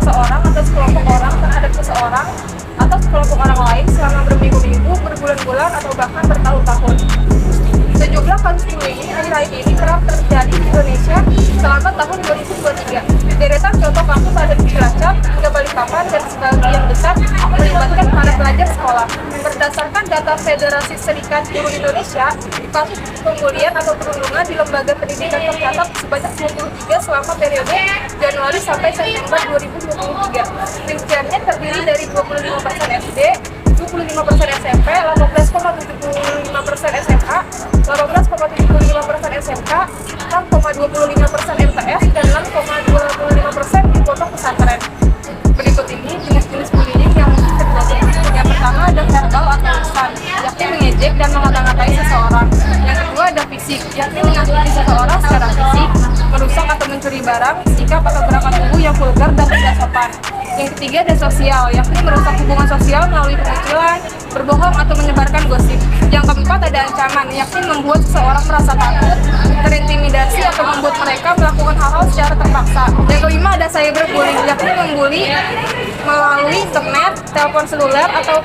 seseorang atau sekelompok orang terhadap seseorang atau sekelompok orang lain selama berminggu-minggu, berbulan-bulan, atau bahkan bertahun-tahun. Sejumlah kasus bullying akhir-akhir ini kerap terjadi di Indonesia selama tahun 2023. Deretan contoh kasus ada di Cilacap hingga Balikpapan dan sebagian besar melibatkan para pelajar sekolah. Berdasarkan data Federasi Serikat Guru Indonesia, kasus pembulian atau perundungan di lembaga pendidikan tercatat sebanyak 23 selama periode Januari sampai September 2023. Rinciannya terdiri dari 25% SD, 25% SMP, 18,75% SMA, 18,75% SMK, 6,25% MTS, dan 6,25% di pondok pesantren. Berikut ini jenis-jenis bullying yang mungkin terjadi. Yang pertama ada verbal atau lisan, yakni mengejek dan mengata-ngatai seseorang. Yang kedua ada fisik, yakni menyakiti seseorang secara fisik, merusak atau mencuri barang, sikap atau gerakan tubuh yang vulgar dan tidak sopan. Yang ketiga ada sosial, yakni merusak hubungan sosial melalui pengucilan, berbohong atau menyebarkan gosip. Yang keempat ada ancaman, yakni membuat seseorang merasa takut, terintimidasi atau membuat mereka melakukan hal-hal secara terpaksa. Yang kelima ada cyberbullying, yakni membuli melalui internet, telepon seluler atau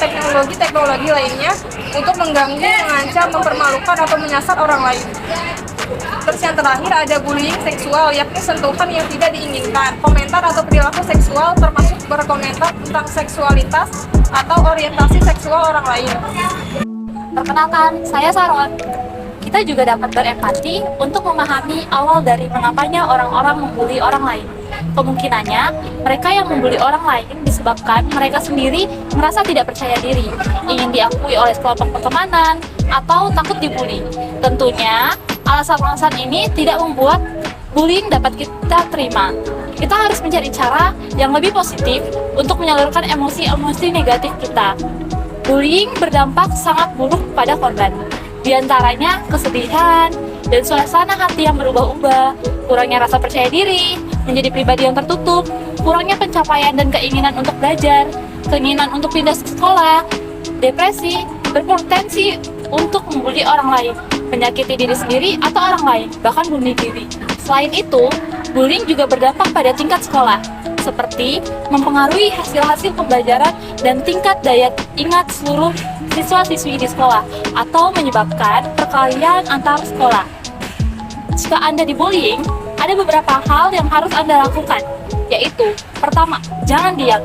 teknologi lainnya untuk mengganggu, mengancam, mempermalukan atau menyasar orang lain. Terus yang terakhir ada bullying seksual, yakni sentuhan yang tidak diinginkan, komentar atau perilaku seksual termasuk berkomentar tentang seksualitas atau orientasi seksual orang lain. Perkenalkan, saya Saron. Kita juga dapat berempati untuk memahami awal dari mengapanya orang-orang membuli orang lain. Kemungkinannya, mereka yang membuli orang lain disebabkan mereka sendiri merasa tidak percaya diri, ingin diakui oleh kelompok pertemanan, atau takut dibully. Tentunya, alasan-alasan ini tidak membuat bullying dapat kita terima. Kita harus mencari cara yang lebih positif untuk menyalurkan emosi-emosi negatif kita. Bullying berdampak sangat buruk pada korban. Di antaranya kesedihan dan suasana hati yang berubah-ubah, kurangnya rasa percaya diri, menjadi pribadi yang tertutup, kurangnya pencapaian dan keinginan untuk belajar, keinginan untuk pindah sekolah, depresi, berpotensi untuk membuli orang lain, menyakiti diri sendiri atau orang lain, bahkan bunuh diri. Selain itu, bullying juga berdampak pada tingkat sekolah, seperti mempengaruhi hasil-hasil pembelajaran dan tingkat daya ingat seluruh siswa-siswi di sekolah, atau menyebabkan perkelahian antar sekolah. Jika Anda dibullying, ada beberapa hal yang harus Anda lakukan, yaitu pertama, jangan diam.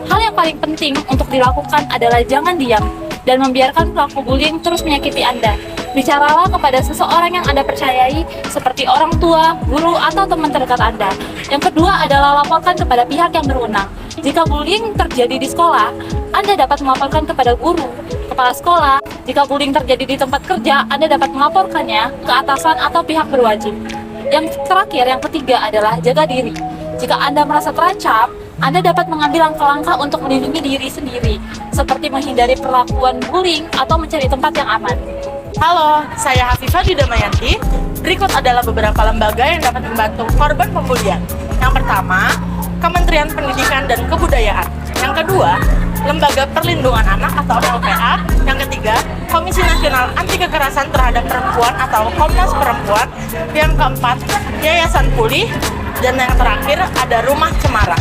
Hal yang paling penting untuk dilakukan adalah jangan diam dan membiarkan pelaku bullying terus menyakiti Anda. Bicaralah kepada seseorang yang Anda percayai, seperti orang tua, guru, atau teman terdekat Anda. Yang kedua adalah laporkan kepada pihak yang berwenang. Jika bullying terjadi di sekolah, Anda dapat melaporkan kepada guru, kepala sekolah. Jika bullying terjadi di tempat kerja, Anda dapat melaporkannya ke atasan atau pihak berwajib. Yang terakhir, yang ketiga adalah jaga diri. Jika Anda merasa terancam, Anda dapat mengambil langkah-langkah untuk melindungi diri sendiri, seperti menghindari perlakuan bullying atau mencari tempat yang aman. Halo, saya Hafifah Damayanti. Berikut adalah beberapa lembaga yang dapat membantu korban pembulian. Yang pertama, Kementerian Pendidikan dan Kebudayaan. Yang kedua, Lembaga Perlindungan Anak atau LPA. Yang ketiga, Komisi Nasional Anti Kekerasan Terhadap Perempuan atau Komnas Perempuan. Yang keempat, Yayasan Pulih. Dan yang terakhir, ada Rumah Cemara.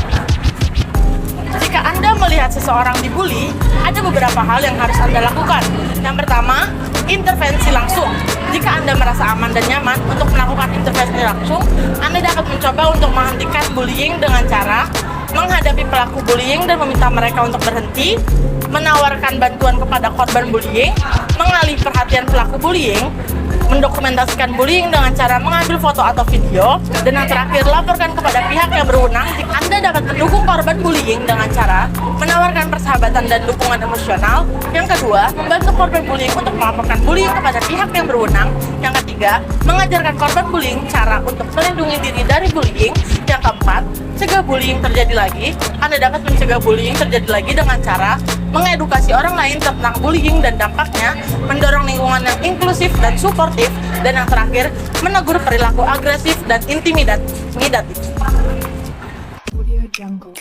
Jika Anda melihat seseorang dibully, ada beberapa hal yang harus Anda lakukan. Yang pertama, intervensi langsung. Jika Anda merasa aman dan nyaman untuk melakukan intervensi langsung, Anda dapat mencoba untuk menghentikan bullying dengan cara menghadapi pelaku bullying dan meminta mereka untuk berhenti, menawarkan bantuan kepada korban bullying, mengalih perhatian pelaku bullying, mendokumentasikan bullying dengan cara mengambil foto atau video, dan yang terakhir, laporkan kepada pihak yang berwenang. Anda dapat mendukung korban bullying dengan cara menawarkan persahabatan dan dukungan emosional. Yang kedua, membantu korban bullying untuk melaporkan bullying kepada pihak yang berwenang. Yang ketiga, mengajarkan korban bullying cara untuk melindungi diri dari bullying. Yang keempat, cegah bullying terjadi lagi. Anda dapat mencegah bullying terjadi lagi dengan cara mengedukasi orang lain tentang bullying dan dampaknya, mendorong lingkungan yang inklusif dan suportif, dan yang terakhir, menegur perilaku agresif dan intimidatif. Audio Jungle.